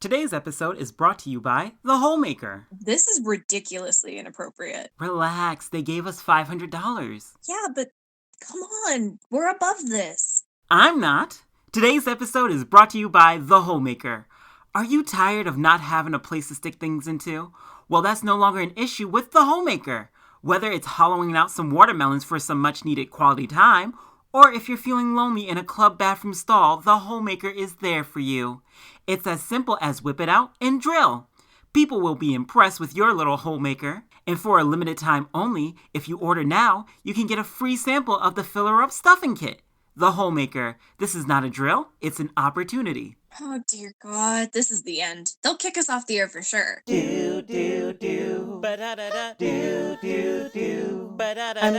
Today's episode is brought to you by The Homemaker. This is ridiculously inappropriate. Relax, they gave us $500. Yeah, but come on, we're above this. I'm not. Today's episode is brought to you by The Homemaker. Are you tired of not having a place to stick things into? Well, that's no longer an issue with The Homemaker. Whether it's hollowing out some watermelons for some much-needed quality time, or if you're feeling lonely in a club bathroom stall, The Homemaker is there for you. It's as simple as whip it out and drill. People will be impressed with your little homemaker. And for a limited time only, if you order now, you can get a free sample of the Filler Up Stuffing Kit. The Homemaker. This is not a drill, it's an opportunity. Oh dear God, this is the end. They'll kick us off the air for sure. I'm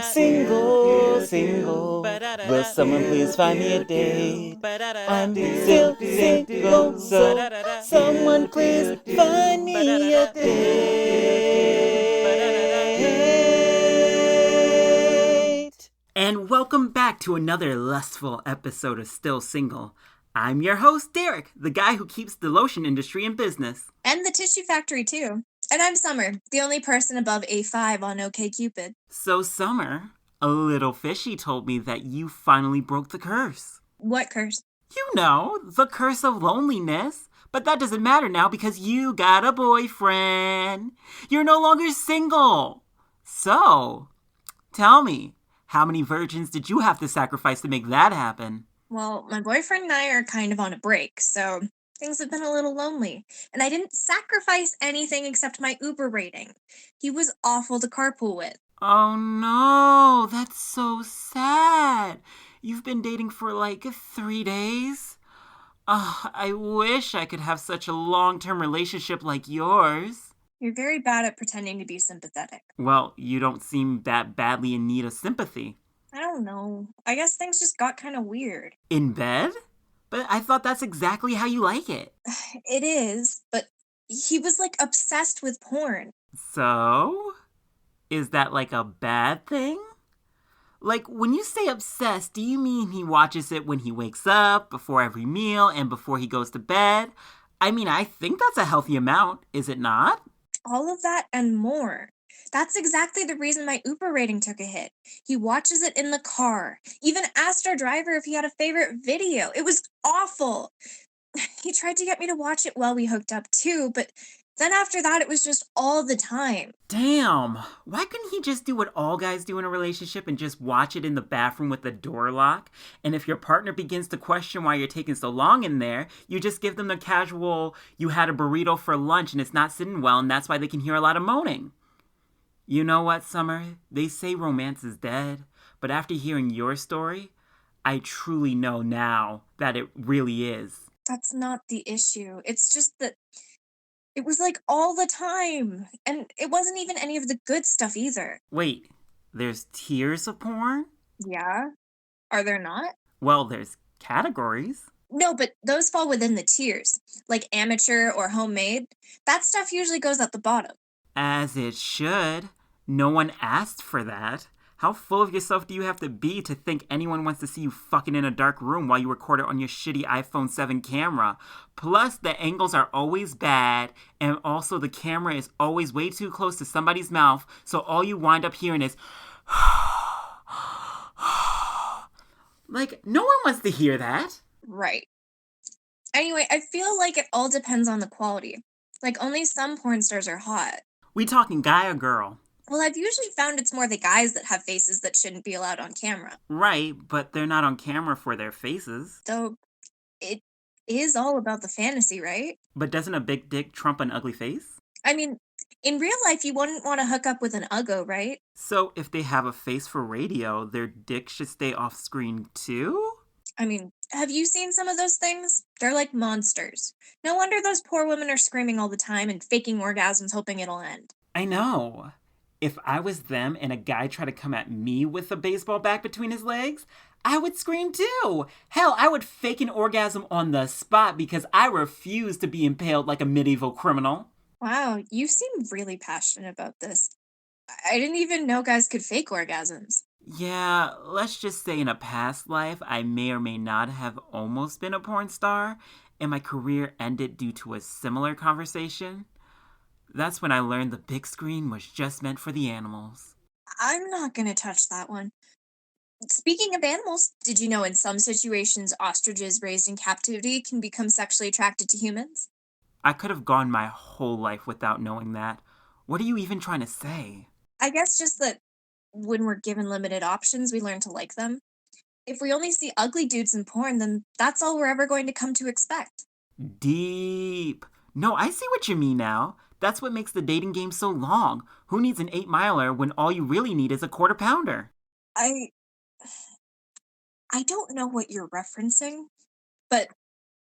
single. Will someone please find me a date? I'm still single, so someone please find me a date. And welcome back to another lustful episode of Still Single. I'm your host, Derek, the guy who keeps the lotion industry in business. And the tissue factory too. And I'm Summer, the only person above a 5 on OkCupid. So, Summer, a little fishy told me that you finally broke the curse. What curse? You know, the curse of loneliness. But that doesn't matter now because you got a boyfriend. You're no longer single. So, tell me, how many virgins did you have to sacrifice to make that happen? Well, my boyfriend and I are kind of on a break, so things have been a little lonely. And I didn't sacrifice anything except my Uber rating. He was awful to carpool with. Oh no, that's so sad. You've been dating for like 3 days? I wish I could have such a long-term relationship like yours. You're very bad at pretending to be sympathetic. Well, you don't seem that badly in need of sympathy. I don't know. I guess things just got kind of weird. In bed? But I thought that's exactly how you like it. It is, but he was like obsessed with porn. So? Is that like a bad thing? Like, when you say obsessed, do you mean he watches it when he wakes up, before every meal, and before he goes to bed? I mean, I think that's a healthy amount, is it not? All of that and more. That's exactly the reason my Uber rating took a hit. He watches it in the car. Even asked our driver if he had a favorite video. It was awful. He tried to get me to watch it while we hooked up too, but then after that it was just all the time. Damn. Why couldn't he just do what all guys do in a relationship and just watch it in the bathroom with the door lock? And if your partner begins to question why you're taking so long in there, you just give them the casual, you had a burrito for lunch and it's not sitting well and that's why they can hear a lot of moaning. You know what, Summer? They say romance is dead, but after hearing your story, I truly know now that it really is. That's not the issue. It's just that it was like all the time. And it wasn't even any of the good stuff either. Wait, there's tiers of porn? Yeah? Are there not? Well, there's categories. No, but those fall within the tiers. Like amateur or homemade. That stuff usually goes at the bottom. As it should. No one asked for that. How full of yourself do you have to be to think anyone wants to see you fucking in a dark room while you record it on your shitty iPhone 7 camera? Plus, the angles are always bad, and also the camera is always way too close to somebody's mouth, so all you wind up hearing is... Like, no one wants to hear that. Right. Anyway, I feel like it all depends on the quality. Like, only some porn stars are hot. We talking guy or girl? Well, I've usually found it's more the guys that have faces that shouldn't be allowed on camera. Right, but they're not on camera for their faces. Though, it is all about the fantasy, right? But doesn't a big dick trump an ugly face? I mean, in real life, you wouldn't want to hook up with an uggo, right? So if they have a face for radio, their dick should stay off screen too? I mean, have you seen some of those things? They're like monsters. No wonder those poor women are screaming all the time and faking orgasms hoping it'll end. I know. If I was them and a guy tried to come at me with a baseball bat between his legs, I would scream too. Hell, I would fake an orgasm on the spot because I refuse to be impaled like a medieval criminal. Wow, you seem really passionate about this. I didn't even know guys could fake orgasms. Yeah, let's just say in a past life, I may or may not have almost been a porn star, and my career ended due to a similar conversation, that's when I learned the big screen was just meant for the animals. I'm not gonna touch that one. Speaking of animals, did you know in some situations ostriches raised in captivity can become sexually attracted to humans? I could have gone my whole life without knowing that. What are you even trying to say? I guess just that when we're given limited options, we learn to like them. If we only see ugly dudes in porn, then that's all we're ever going to come to expect. Deep. No, I see what you mean now. That's what makes the dating game so long. Who needs an 8 miler when all you really need is a quarter pounder? I I don't know what you're referencing, but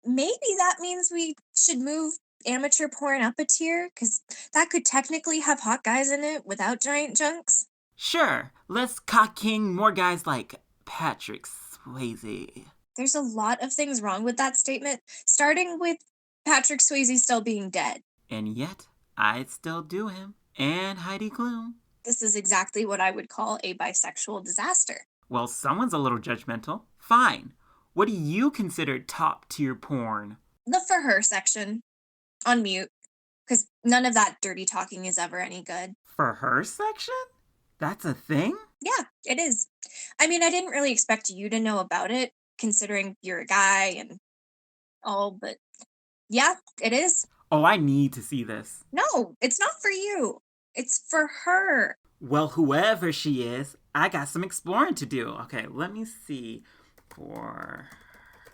maybe that means we should move amateur porn up a tier cuz that could technically have hot guys in it without giant junks. Sure, let's cock king more guys like Patrick Swayze. There's a lot of things wrong with that statement, starting with Patrick Swayze still being dead. And yet, I'd still do him. And Heidi Klum. This is exactly what I would call a bisexual disaster. Well, someone's a little judgmental. Fine. What do you consider top tier porn? The for her section on mute, because none of that dirty talking is ever any good. For her section? That's a thing? Yeah, it is. I mean, I didn't really expect you to know about it, considering you're a guy and all, but yeah, it is. Oh, I need to see this. No, it's not for you. It's for her. Well, whoever she is, I got some exploring to do. Okay, let me see. For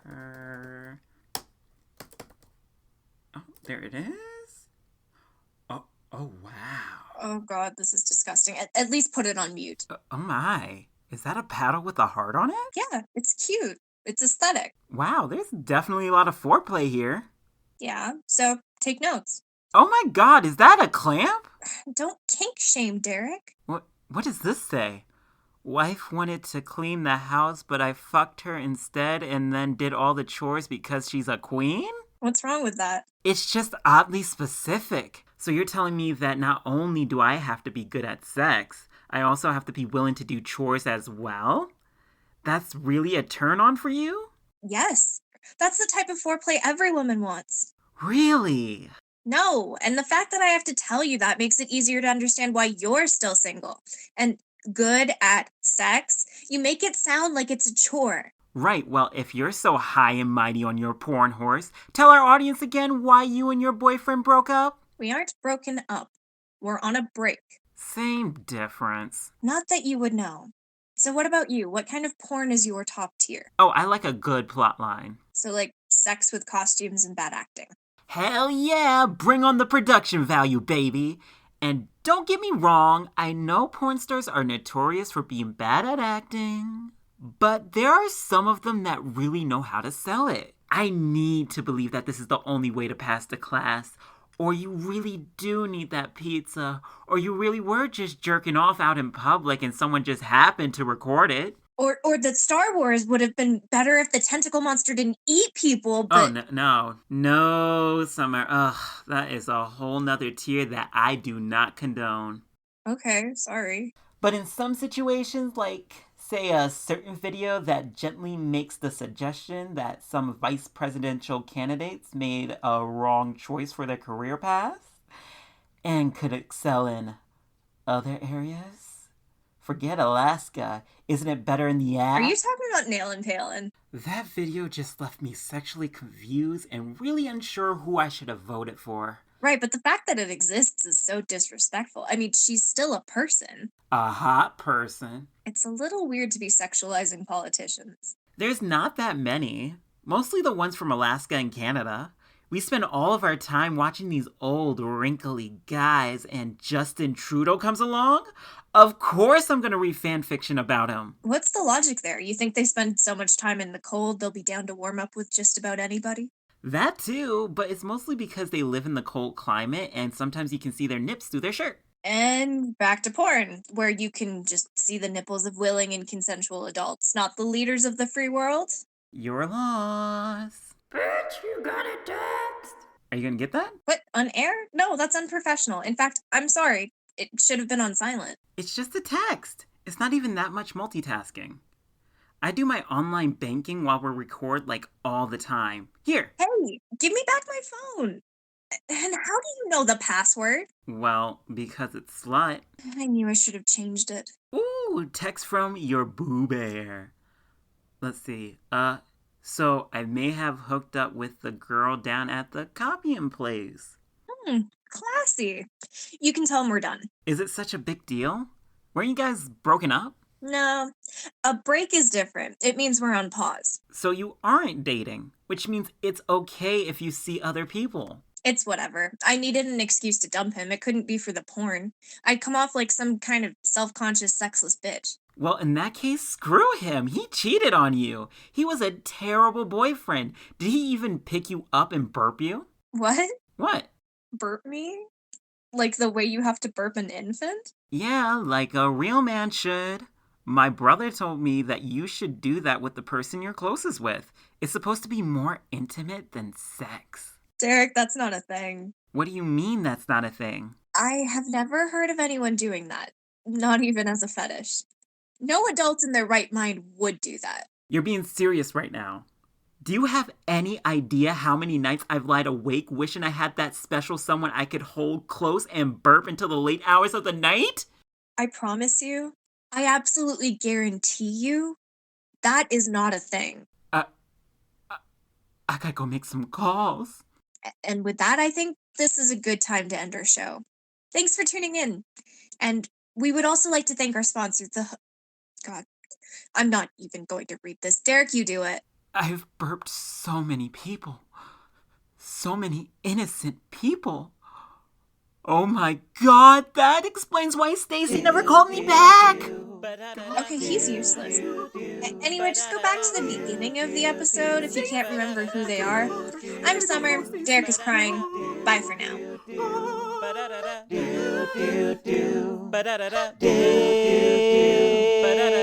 her. Oh, there it is. Oh, wow. Oh god, this is disgusting. At least put it on mute. Oh my. Is that a paddle with a heart on it? Yeah, it's cute. It's aesthetic. Wow, there's definitely a lot of foreplay here. Yeah, so take notes. Oh my god, is that a clamp? Don't kink shame, Derek. What does this say? Wife wanted to clean the house, but I fucked her instead and then did all the chores because she's a queen? What's wrong with that? It's just oddly specific. So you're telling me that not only do I have to be good at sex, I also have to be willing to do chores as well? That's really a turn on for you? Yes, that's the type of foreplay every woman wants. Really? No, and the fact that I have to tell you that makes it easier to understand why you're still single. And good at sex, you make it sound like it's a chore. Right, well, if you're so high and mighty on your porn horse, tell our audience again why you and your boyfriend broke up. We aren't broken up. We're on a break. Same difference. Not that you would know. So what about you? What kind of porn is your top tier? Oh, I like a good plot line. So like sex with costumes and bad acting. Hell yeah, bring on the production value, baby. And don't get me wrong, I know porn stars are notorious for being bad at acting, but there are some of them that really know how to sell it. I need to believe that this is the only way to pass the class, or you really do need that pizza, or you really were just jerking off out in public and someone just happened to record it. Or that Star Wars would have been better if the tentacle monster didn't eat people, but... Oh, no, Summer. Ugh, that is a whole nother tier that I do not condone. Okay, sorry. But in some situations, like, say, a certain video that gently makes the suggestion that some vice presidential candidates made a wrong choice for their career path and could excel in other areas. Forget Alaska. Isn't it better in the ass? Are you talking about Nailin' Palin? That video just left me sexually confused and really unsure who I should have voted for. Right, but the fact that it exists is so disrespectful. I mean, she's still a person. A hot person. It's a little weird to be sexualizing politicians. There's not that many. Mostly the ones from Alaska and Canada. We spend all of our time watching these old, wrinkly guys, and Justin Trudeau comes along? Of course I'm gonna read fan fiction about him. What's the logic there? You think they spend so much time in the cold, they'll be down to warm up with just about anybody? That too, but it's mostly because they live in the cold climate, and sometimes you can see their nips through their shirt. And back to porn, where you can just see the nipples of willing and consensual adults, not the leaders of the free world. Your loss. Bitch, you got a text. Are you gonna get that? What, on air? No, that's unprofessional. In fact, I'm sorry. It should have been on silent. It's just a text. It's not even that much multitasking. I do my online banking while we record like all the time. Here. Hey, give me back my phone. And how do you know the password? Well, because it's slut. I knew I should have changed it. Ooh, text from your boo bear. Let's see. So I may have hooked up with the girl down at the copying place. Classy. You can tell him we're done. Is it such a big deal? Weren't you guys broken up? No, a break is different. It means we're on pause. So you aren't dating, which means it's okay if you see other people. It's whatever. I needed an excuse to dump him. It couldn't be for the porn. I'd come off like some kind of self-conscious, sexless bitch. Well, in that case, screw him. He cheated on you. He was a terrible boyfriend. Did he even pick you up and burp you? What? What? Burp me? Like the way you have to burp an infant? Yeah, like a real man should. My brother told me that you should do that with the person you're closest with. It's supposed to be more intimate than sex. Derek, that's not a thing. What do you mean that's not a thing? I have never heard of anyone doing that. Not even as a fetish. No adult in their right mind would do that. You're being serious right now. Do you have any idea how many nights I've lied awake wishing I had that special someone I could hold close and burp until the late hours of the night? I promise you, I absolutely guarantee you, that is not a thing. I gotta go make some calls. And with that, I think this is a good time to end our show. Thanks for tuning in. And we would also like to thank our sponsor, God, I'm not even going to read this. Derek, you do it. I've burped so many people. So many innocent people. Oh my god, that explains why Stacy never called me back! Okay, he's useless. Anyway, just go back to the beginning of the episode if you can't remember who they are. I'm Summer. Derek is crying. Bye for now. Dave.